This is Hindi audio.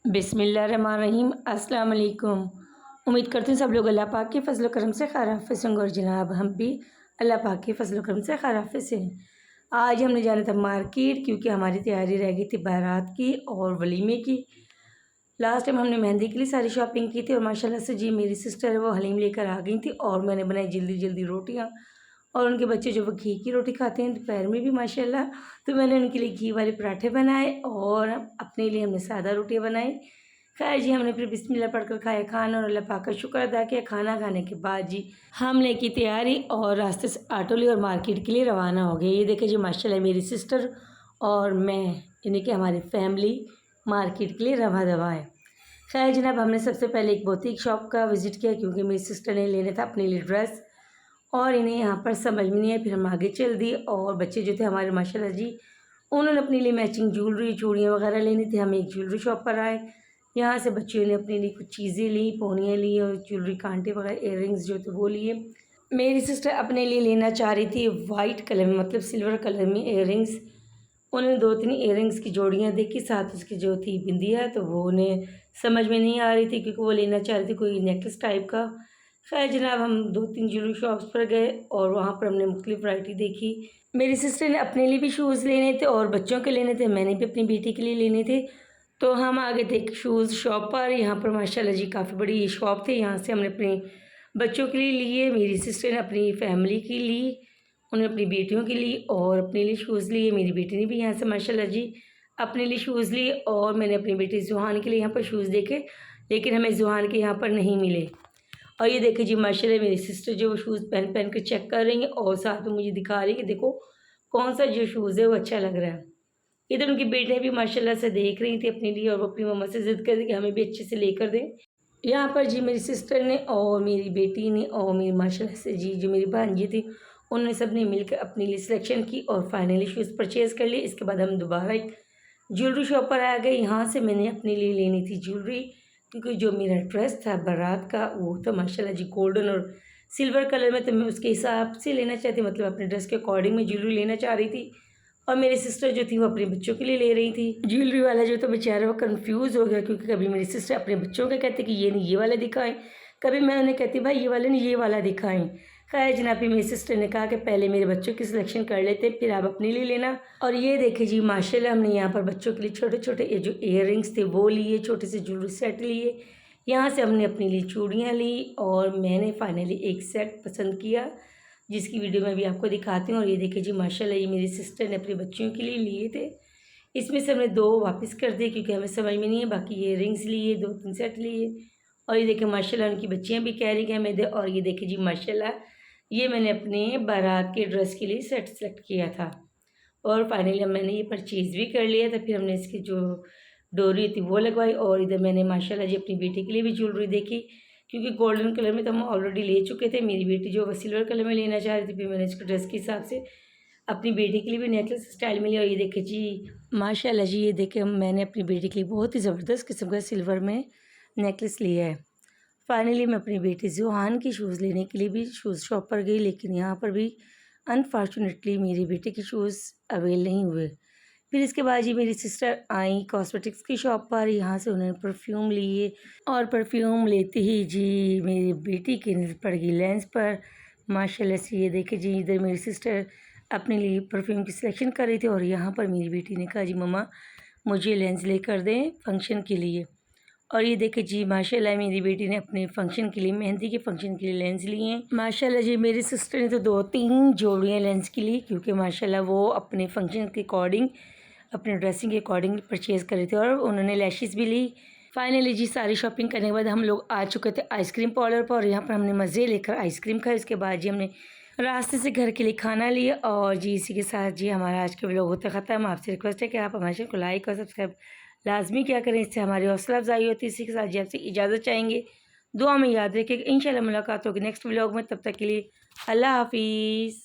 बिस्मिल्लाहिर्रहमानिर्रहीम। अस्सलाम वालेकुम। उम्मीद करती हूँ सब लोग अल्लाह पाक के फजल करम से खैर हाफिज़ होंगे और जनाब हम भी अल्लाह पाक के फजल करम से खैर हाफिज़ से हैं। आज हमने जाना था मार्केट क्योंकि हमारी तैयारी रह गई थी बारात की और वलीमे की। लास्ट टाइम हमने मेहंदी के लिए सारी शॉपिंग की थी और माशाल्लाह से जी मेरी सिस्टर है वो हलीम लेकर आ गई थी और मैंने बनाई जल्दी जल्दी रोटियाँ। और उनके बच्चे जो वो घी की रोटी खाते हैं दोपहर में भी माशाल्लाह, तो मैंने उनके लिए घी वाले पराठे बनाए और अपने लिए हमने सादा रोटियाँ बनाई। खैर जी हमने फिर बिस्मिल्लाह पढ़कर खाया खाना और अल्लाह पाक का शुक्र अदा किया। खाना खाने के बाद जी हमने की तैयारी और रास्ते से ऑटो ली और मार्केट के लिए रवाना हो गए। ये देखिए जी माशाल्लाह मेरी सिस्टर और मैं यानी कि हमारी फैमिली मार्केट के लिए रवा दवा है। खैर जनाब हमने सबसे पहले एक बुटीक शॉप का विज़िट किया क्योंकि मेरी सिस्टर ने लेना था अपने लिए ड्रेस और इन्हें यहाँ पर समझ में नहीं आया। फिर हम आगे चल दिए और बच्चे जो थे हमारे माशाल्लाह जी उन्होंने अपने लिए मैचिंग ज्वेलरी चूड़ियाँ वगैरह लेनी थी। हम एक ज्वेलरी शॉप पर आए, यहाँ से बच्चियों ने अपने लिए कुछ चीज़ें ली, पौनियाँ ली और ज्वेलरी कांटे वगैरह इयररिंग्स जो थे वो लिए। मेरी सिस्टर अपने लिए लेना चाह रही थी वाइट कलर में मतलब सिल्वर कलर में इयररिंग्स। उन्होंने 2-3 इयररिंग्स की जोड़ियाँ देखी, साथ उसकी जो थी बिंदिया, तो वो उन्हें समझ में नहीं आ रही थी क्योंकि वो लेना चाह रही थी कोई नेकलेस टाइप का। खैर जनाब हम 2-3 ज्वेलरी शॉप्स पर गए और वहाँ पर हमने मुख्तलिफ वैरायटी देखी। मेरी सिस्टर ने अपने लिए भी शूज़ लेने थे और बच्चों के लेने थे, मैंने भी अपनी बेटी के लिए लेने थे। तो हम आ गए थे एक शूज़ शॉप पर। यहाँ पर माशाल्लाह जी काफ़ी बड़ी ये शॉप थी। यहाँ से हमने अपने बच्चों के लिए लिए, मेरी सिस्टर ने अपनी फैमिली की ली, उन्होंने अपनी बेटियों के लिए और अपने लिए शूज़ लिए। मेरी बेटी ने भी यहाँ से माशाल्लाह जी अपने लिए शूज़ लिए और मैंने अपनी बेटी ज़ुहान के लिए यहाँ पर शूज़ देखे, लेकिन हमें ज़ुहान के यहाँ पर नहीं मिले। और ये देखिए जी माशाल्लाह मेरी सिस्टर जो वो शूज़ पहन पहन कर चेक कर रही हैं और साथ में मुझे दिखा रही है कि देखो कौन सा जो शूज़ है वो अच्छा लग रहा है। इधर उनकी बेटियाँ भी माशाल्लाह से देख रही थी अपने लिए और वो अपनी मम्मा से ज़िद कर रही कि हमें भी अच्छे से लेकर दें। यहाँ पर जी मेरी सिस्टर ने और मेरी बेटी ने और मेरी माशाल्लाह से जी जो मेरी भांजी थी उन्होंने सब ने मिलकर अपने लिए सिलेक्शन की और फाइनली शूज़ परचेज़ कर लिए। इसके बाद हम दोबारा एक ज्वेलरी शॉप पर आ गए। यहाँ से मैंने अपने लिए लेनी थी ज्वेलरी क्योंकि जो मेरा ड्रेस था बारात का वो तो माशाल्लाह जी गोल्डन और सिल्वर कलर में, तो मैं उसके हिसाब से लेना चाहती मतलब अपने ड्रेस के अकॉर्डिंग मैं ज्वेलरी लेना चाह रही थी। और मेरी सिस्टर जो थी वो अपने बच्चों के लिए ले रही थी। ज्वेलरी वाला जो तो बेचारा वो कंफ्यूज हो गया क्योंकि कभी मेरी सिस्टर अपने बच्चों को कहती कि ये नहीं ये वाला दिखाएं, कभी मैं उन्हें कहती भाई ये वाला नहीं ये वाला दिखाएं। खैर जनाब मेरी सिस्टर ने कहा कि पहले मेरे बच्चों की सिलेक्शन कर लेते फिर आप अपने लिए लेना। और ये देखिए जी माशाल्लाह हमने यहाँ पर बच्चों के लिए छोटे छोटे जो इयररिंग्स थे वो लिए, छोटे से ज्वेलरी सेट लिए। यहाँ से हमने अपने लिए चूड़ियाँ ली और मैंने फाइनली एक सेट पसंद किया जिसकी वीडियो मैं भी आपको दिखाती हूँ। और ये देखिए जी माशाल्लाह ये मेरी सिस्टर ने अपने बच्चियों के लिए लिए थे। इसमें से हमने 2 वापस कर दिए क्योंकि हमें समझ में नहीं है, बाकी ये रिंग्स लिए, 2-3 सेट लिए। और ये देखिए माशाल्लाह उनकी बच्चियाँ भी कह रही कि हमें दे। और ये देखिए जी माशाल्लाह ये मैंने अपने बारात के ड्रेस के लिए सेट सेलेक्ट किया था और फाइनली मैंने ये परचेज़ भी कर लिया था। फिर हमने इसकी जो डोरी थी वो लगवाई और इधर मैंने माशाल्लाह जी अपनी बेटी के लिए भी ज्वेलरी देखी क्योंकि गोल्डन कलर में तो हम ऑलरेडी ले चुके थे। मेरी बेटी जो वो सिल्वर कलर में लेना चाह रही थी, फिर मैंने इसको ड्रेस के हिसाब से अपनी बेटी के लिए भी नेकलेस स्टाइल में लिया। और ये देखिए जी माशाल्लाह जी ये देखिए मैंने अपनी बेटी के लिए बहुत ही ज़बरदस्त किस्म का सिल्वर में नेकलेस लिया है। फाइनली मैं अपनी बेटी ज़ुहान की शूज़ लेने के लिए भी शूज़ शॉप पर गई, लेकिन यहाँ पर भी अनफॉर्चुनेटली मेरी बेटी के शूज़ अवेल नहीं हुए। फिर इसके बाद जी मेरी सिस्टर आई कॉस्मेटिक्स की शॉप पर, यहाँ से उन्होंने परफ्यूम लिए और परफ्यूम लेते ही जी मेरी बेटी की नज़र पड़ गई लेंस पर। माशाल्लाह से ये देखिए जी इधर मेरी सिस्टर अपने लिए परफ्यूम की सिलेक्शन कर रही थी और यहाँ पर मेरी बेटी ने कहा जी मम्मा मुझे लेंस लेकर दें फंक्शन के लिए। और ये देखिए जी माशाल्लाह मेरी बेटी ने अपने फंक्शन के लिए मेहंदी के फंक्शन के लिए लेंस लिए हैं। माशाल्लाह जी मेरी सिस्टर ने तो 2-3 जोड़ियाँ लेंस की ली क्योंकि माशाल्लाह वो अपने फंक्शन के अकॉर्डिंग अपने ड्रेसिंग के अकॉर्डिंग परचेज़ कर रहे थे और उन्होंने लैशेस भी ली। फाइनली जी सारी शॉपिंग करने के बाद हम लोग आ चुके थे आइसक्रीम पार्लर पर और यहाँ पर हमने मज़े लेकर आइसक्रीम खाई। उसके बाद जी हमने रास्ते से घर के लिए खाना लिया और जी इसी के साथ जी हमारा आज का व्लॉग होता ख़त्म। आपसे रिक्वेस्ट है कि आप हमारे चैनल को लाइक और सब्सक्राइब लाजमी क्या करें, इससे हमारी हौसला अफजाई होती है। इसी के साथ जी आपसे इजाज़त चाहेंगे, दुआ में याद रखिएगा। इंशाल्लाह मुलाकात होगी नेक्स्ट व्लॉग में, तब तक के लिए अल्लाह हाफिज़।